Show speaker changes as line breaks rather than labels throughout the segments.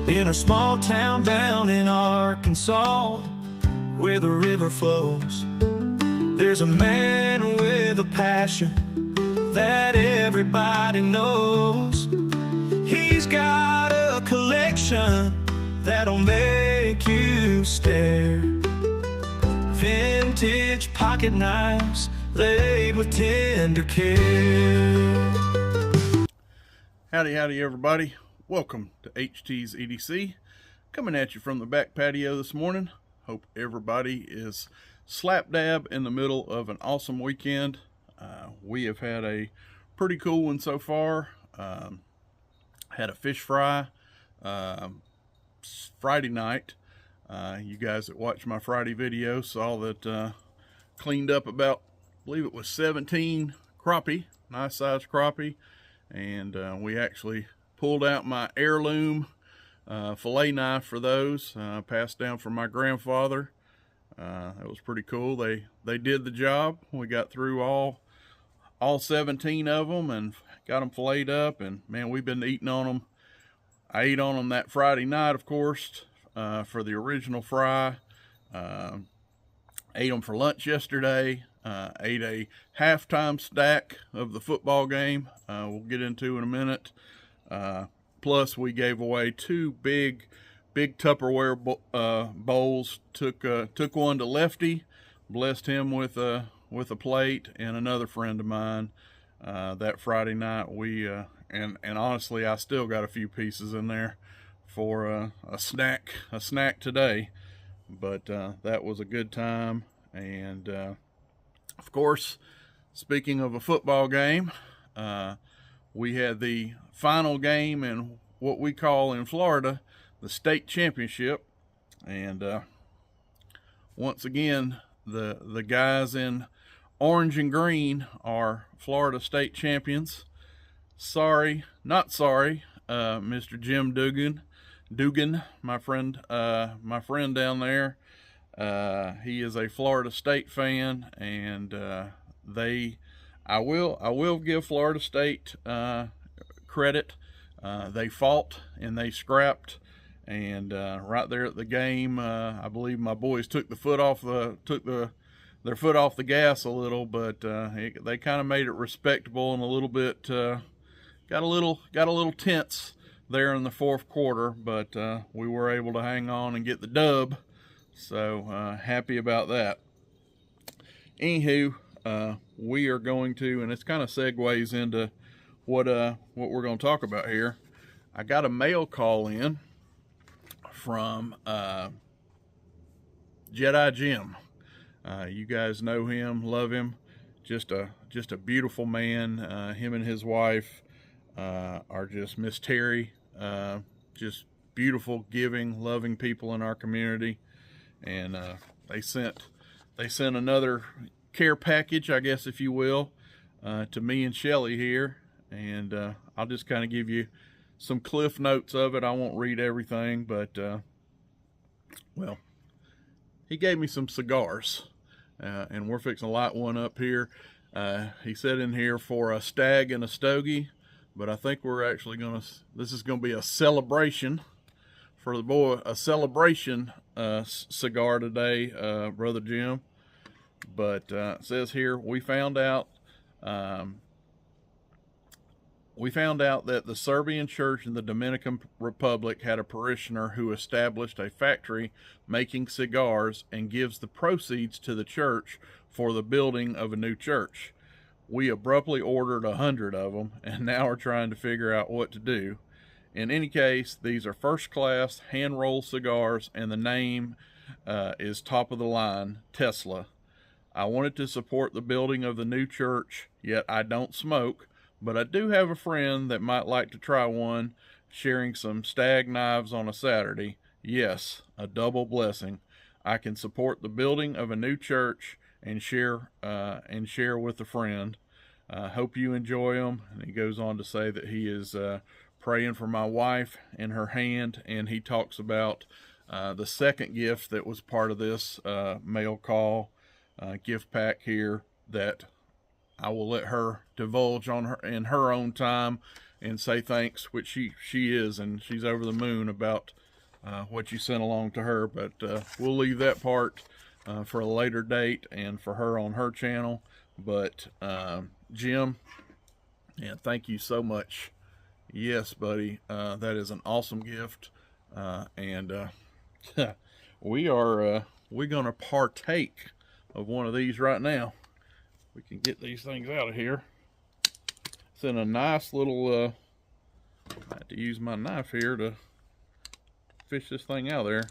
in a small town down in Arkansas, where the river flows. There's a man with a passion that everybody knows. He's got a collection that'll make you stare. Vintage pocket knives laid with tender care.
Howdy everybody. Welcome to HT's EDC. Coming at you from the back patio this morning. Hope everybody is slap dab in the middle of an awesome weekend. We have had a pretty cool one so far. Had a fish fry Friday night. You guys that watched my Friday video saw that cleaned up about, I believe it was 17 crappie, nice sized crappie. And we actually pulled out my heirloom fillet knife for those, passed down from my grandfather. That was pretty cool. They did the job. We got through all 17 of them and got them filleted up, and man, we've been eating on them. I ate on them that Friday night, of course, for the original fry. Ate them for lunch yesterday. Ate a halftime stack of the football game, we'll get into in a minute. Plus we gave away two big Tupperware bowls. Took one to Lefty, blessed him with a plate, and another friend of mine that Friday night. We and honestly, I still got a few pieces in there for a snack today. But that was a good time. And of course, speaking of a football game, we had the final game in what we call in Florida the state championship. And once again, the guys in orange and green are Florida state champions. Sorry, not sorry, Mr. Jim Dugan, my friend down there. He is a Florida State fan, and I will give Florida State credit. They fought and they scrapped, and right there at the game, I believe my boys took their foot off the gas a little, but they kind of made it respectable and a little bit got a little tense there in the fourth quarter, but we were able to hang on and get the dub. So happy about that. Anywho, we are going to, and it's kind of segues into what we're going to talk about here. I got a mail call in from Jedi Jim. You guys know him, love him. Just a beautiful man. Him and his wife are just Miss Terry. Just beautiful, giving, loving people in our community. And they sent another care package, I guess, if you will, to me and Shelly here. And I'll just kind of give you some cliff notes of it. I won't read everything, but well, he gave me some cigars, and we're fixing to light one up here. He said in here for a stag and a stogie, but I think we're actually this is gonna be a celebration for the boy, a celebration cigar today, Brother Jim. But it says here, we found out that the Serbian church in the Dominican Republic had a parishioner who established a factory making cigars and gives the proceeds to the church for the building of a new church. We abruptly ordered 100 of them and now are trying to figure out what to do. In any case, these are first-class hand-rolled cigars, and the name is top of the line, Tesla. I wanted to support the building of the new church, yet I don't smoke, but I do have a friend that might like to try one, sharing some stag knives on a Saturday. Yes, a double blessing. I can support the building of a new church and share with a friend. Hope you enjoy them. And he goes on to say that he is praying for my wife in her hand, and he talks about the second gift that was part of this mail call gift pack here that I will let her divulge on her in her own time and say thanks, which she is, and she's over the moon about what you sent along to her. But we'll leave that part for a later date and for her on her channel. But Jim, yeah, thank you so much. Yes, buddy, that is an awesome gift, and we're gonna partake of one of these right now. We can get these things out of here. It's in a nice little, I have to use my knife here to fish this thing out of there.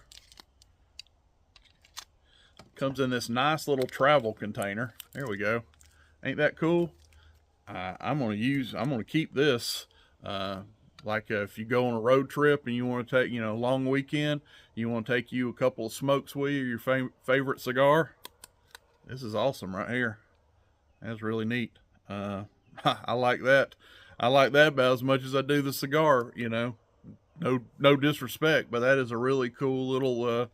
Comes in this nice little travel container. There we go. Ain't that cool? I'm gonna keep this, like if you go on a road trip and you want to take, long weekend, you want to take you a couple of smokes with you, your favorite cigar. This is awesome right here. That's really neat. I like that. I like that about as much as I do the cigar, No disrespect, but that is a really cool little,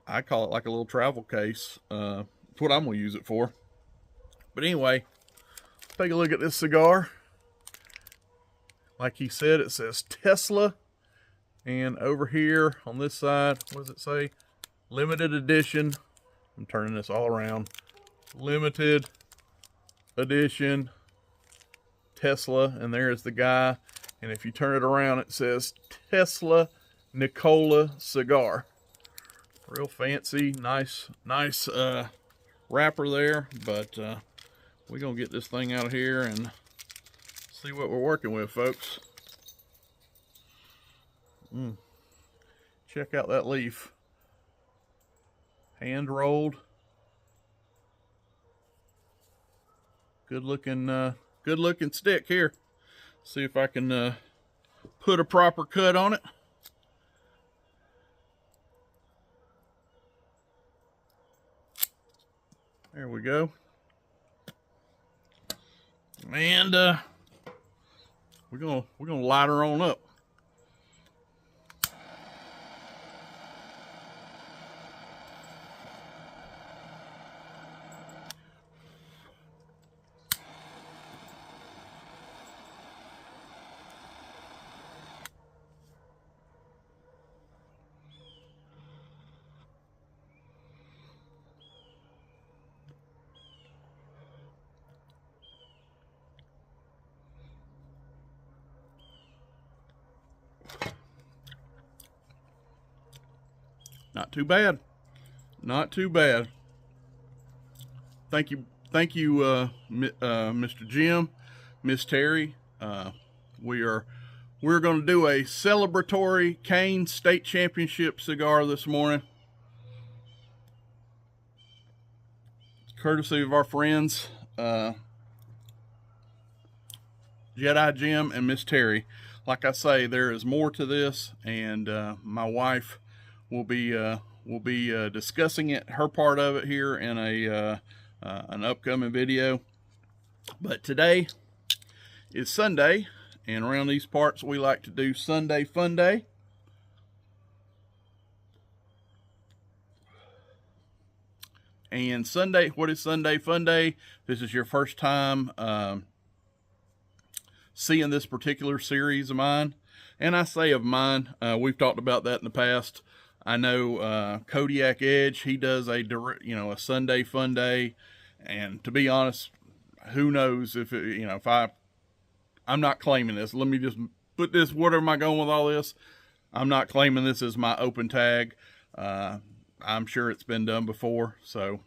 I call it like a little travel case. That's what I'm going to use it for. But anyway, take a look at this cigar. Like he said, it says Tesla. And over here on this side, what does it say? Limited edition. I'm turning this all around. Limited edition Tesla, and there's the guy. And if you turn it around, it says Tesla Nikola cigar. Real fancy, nice wrapper there. But we're gonna get this thing out of here and see what we're working with, folks. Check out that leaf. Hand rolled. Good looking stick here. See if I can put a proper cut on it. There we go. And we're gonna light her on up. Not too bad. Not too bad. Thank you, Mr. Jim, Miss Terry. We're going to do a celebratory Cane State Championship cigar this morning, courtesy of our friends Jedi Jim and Miss Terry. Like I say, there is more to this, and my wife will be discussing it, her part of it, here in an upcoming video. But today is Sunday, and around these parts we like to do Sunday Fun Day. And Sunday, what is Sunday Fun Day? This is your first time seeing this particular series of mine, and I say of mine, we've talked about that in the past. I know Kodiak Edge, he does a Sunday Fun Day, and to be honest, who knows if it, I'm not claiming this. Let me just put this, where am I going with all this? I'm not claiming this as my open tag. I'm sure it's been done before, so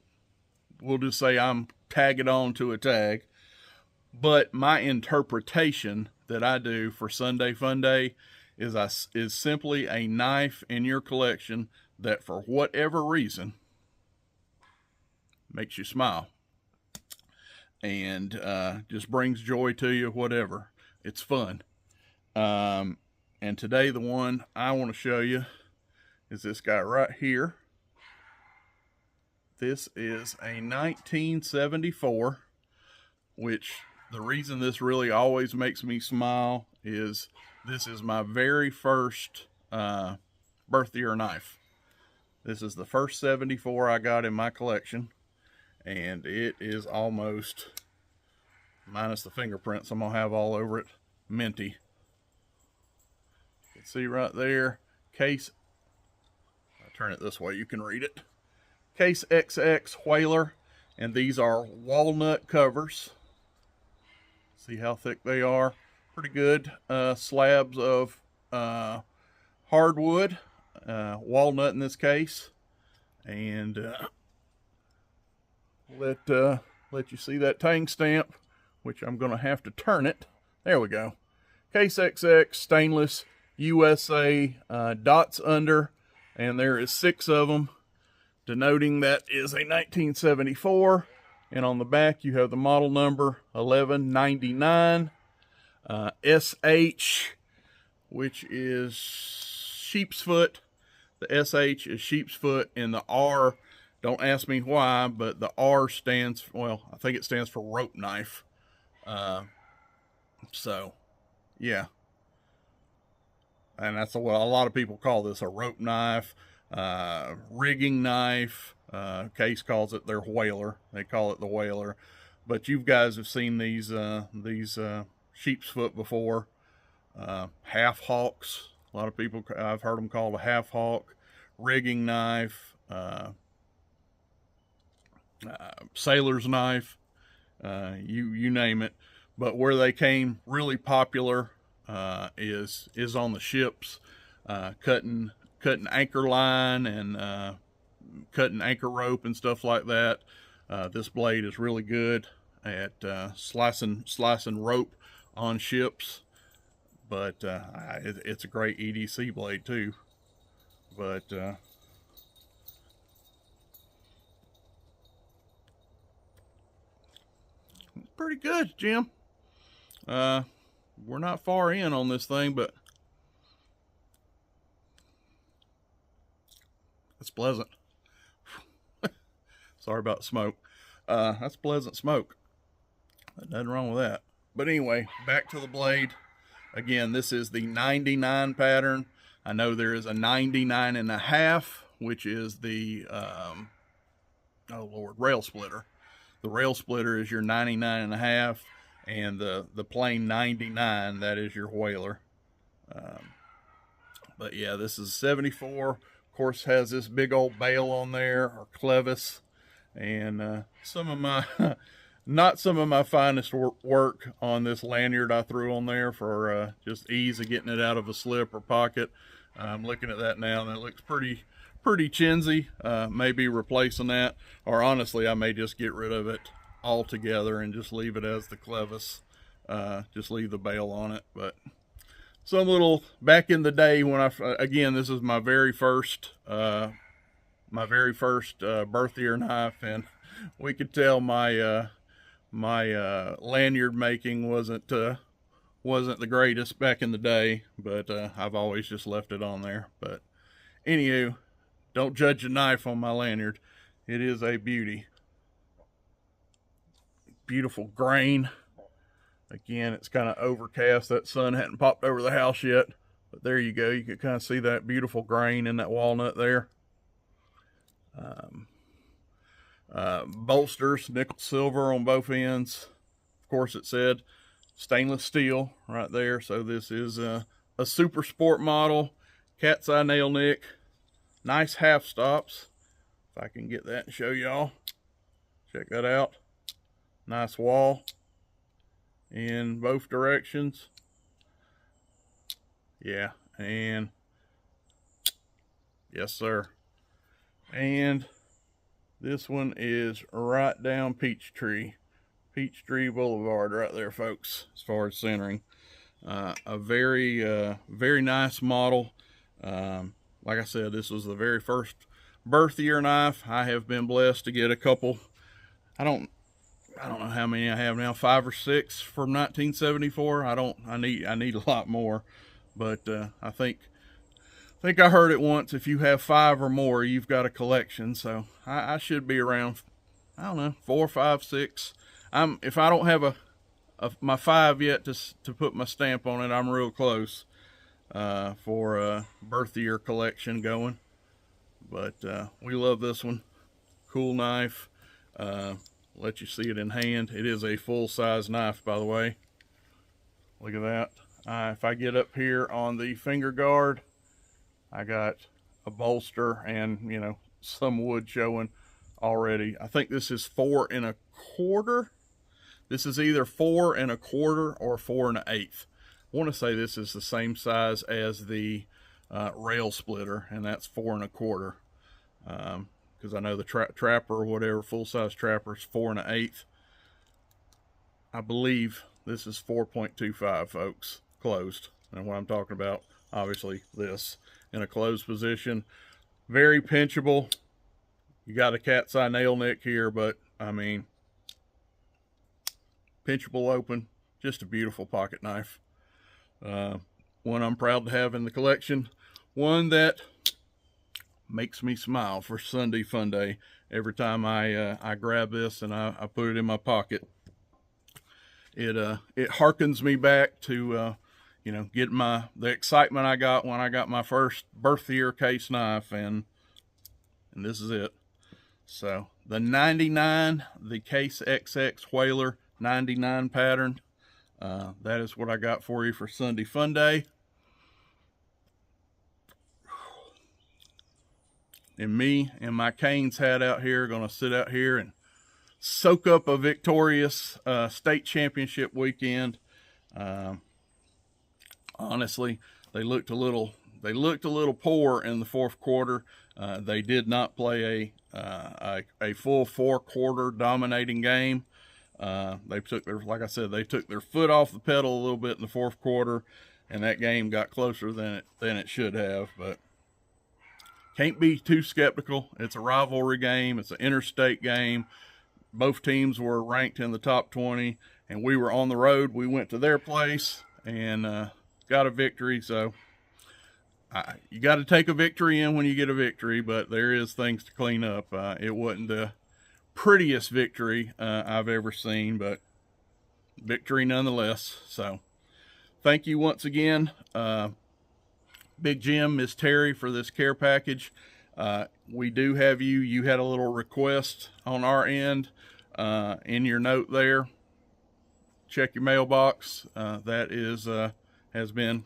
we'll just say I'm tagging on to a tag. But my interpretation that I do for Sunday Fun Day is simply a knife in your collection that, for whatever reason, makes you smile and just brings joy to you. Whatever, it's fun. And today, the one I want to show you is this guy right here. This is a 1974, which the reason this really always makes me smile is this is my very first birth year knife. This is the first 74 I got in my collection, and it is almost, minus the fingerprints I'm gonna have all over it, minty. You can see right there, case, I'll turn it this way, you can read it. Case XX Whaler, and these are walnut covers. See how thick they are? Pretty good. Slabs of hardwood, walnut in this case, and let you see that tang stamp, which I'm going to have to turn it. There we go. Case XX stainless USA, dots under, and there is 6 of them, denoting that is a 1974. And on the back you have the model number 1199, SH, which is sheep's foot. The SH is sheep's foot, and the R, don't ask me why, but the R stands, well, I think it stands for rope knife. So, yeah. And that's what a lot of people call this, a rope knife, rigging knife. Case calls it their whaler. They call it the whaler. But you guys have seen these sheep's foot before. Half hawks. A lot of people, I've heard them called a half hawk, rigging knife, sailor's knife, you name it. But where they came really popular is on the ships, cutting anchor line and cutting anchor rope and stuff like that. This blade is really good at slicing rope on ships. But it's a great EDC blade too. But pretty good, Jim. We're not far in on this thing, but it's pleasant. Sorry about the smoke. That's pleasant smoke. Nothing wrong with that. But anyway, back to the blade. Again, this is the 99 pattern. I know there is a 99 and a half, which is the, oh Lord, rail splitter. The rail splitter is your 99 and a half, and the plain 99, that is your whaler. But yeah, this is 74. Of course, has this big old bail on there, or clevis, and some of my not some of my finest work on this lanyard I threw on there for just ease of getting it out of a slip or pocket. I'm looking at that now, and it looks pretty chintzy. Maybe replacing that, or honestly, I may just get rid of it altogether and just leave it as the clevis. Just leave the bail on it. But some little, back in the day when again, this is my very first birth year knife, and we could tell my lanyard making wasn't the greatest back in the day, but I've always just left it on there. But anywho, don't judge a knife on my lanyard. It is a beauty. Beautiful grain. Again, it's kind of overcast. That sun hadn't popped over the house yet, but there you go. You can kind of see that beautiful grain in that walnut there. Bolsters, nickel silver on both ends. Of course, it said stainless steel right there. So this is a super sport model, cat's eye nail nick, nice half stops. If I can get that and show y'all, check that out. Nice wall in both directions. Yeah, and yes sir. And this one is right down Peachtree Boulevard right there, folks, as far as centering. A very nice model. Like I said, this was the very first birth year knife. I have been blessed to get a couple. I don't know how many I have now, 5 or 6 from 1974. I need a lot more, but I think I heard it once, if you have 5 or more, you've got a collection. So I should be around, I don't know, 4, 5, 6. If I don't have my 5 yet to put my stamp on it, I'm real close for a birth year collection going. But we love this one. Cool knife. Let you see it in hand. It is a full size knife, by the way. Look at that. If I get up here on the finger guard, I got a bolster and, you know, some wood showing already. I think this is 4 1/4. This is either 4 1/4 or 4 1/8. I want to say this is the same size as the rail splitter, and that's 4 1/4. Because I know the trapper or whatever, full-size trapper is 4 1/8. I believe this is 4.25, folks, closed. And what I'm talking about, obviously, this in a closed position. Very pinchable. You got a cat's eye nail nick here, but I mean, pinchable open. Just a beautiful pocket knife. One I'm proud to have in the collection. One that makes me smile for Sunday Fun Day every time I grab this and I put it in my pocket. It harkens me back to you know, getting the excitement I got when I got my first Berthier case knife, and this is it. So the 99, the Case XX Whaler 99 pattern, that is what I got for you for Sunday Fun Day. And me and my Canes hat out here gonna sit out here and soak up a victorious state championship weekend. Honestly, they looked a little poor in the fourth quarter. They did not play a full 4-quarter dominating game. They took like I said, they took their foot off the pedal a little bit in the fourth quarter, and that game got closer than it should have. But can't be too skeptical. It's a rivalry game. It's an interstate game. Both teams were ranked in the top 20, and we were on the road. We went to their place and got a victory. So you got to take a victory in when you get a victory, but there is things to clean up. It wasn't the prettiest victory I've ever seen, but victory nonetheless. So thank you once again, Big Jim, Miss Terry, for this care package. We do have you had a little request on our end in your note there. Check your mailbox. That is has been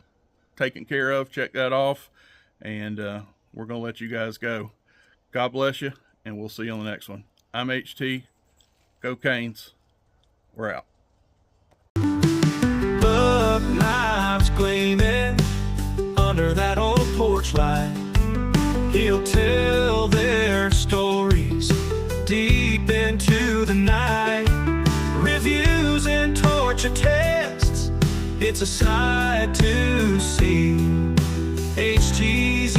taken care of. Check that off, and we're gonna let you guys go. God bless you, and we'll see you on the next one. I'm HT. Go Canes. We're out.
Buck knives gleaming under that old porch light. He'll tell their stories deep into the night. Reviews and torture tests, it's a sight to see. HT's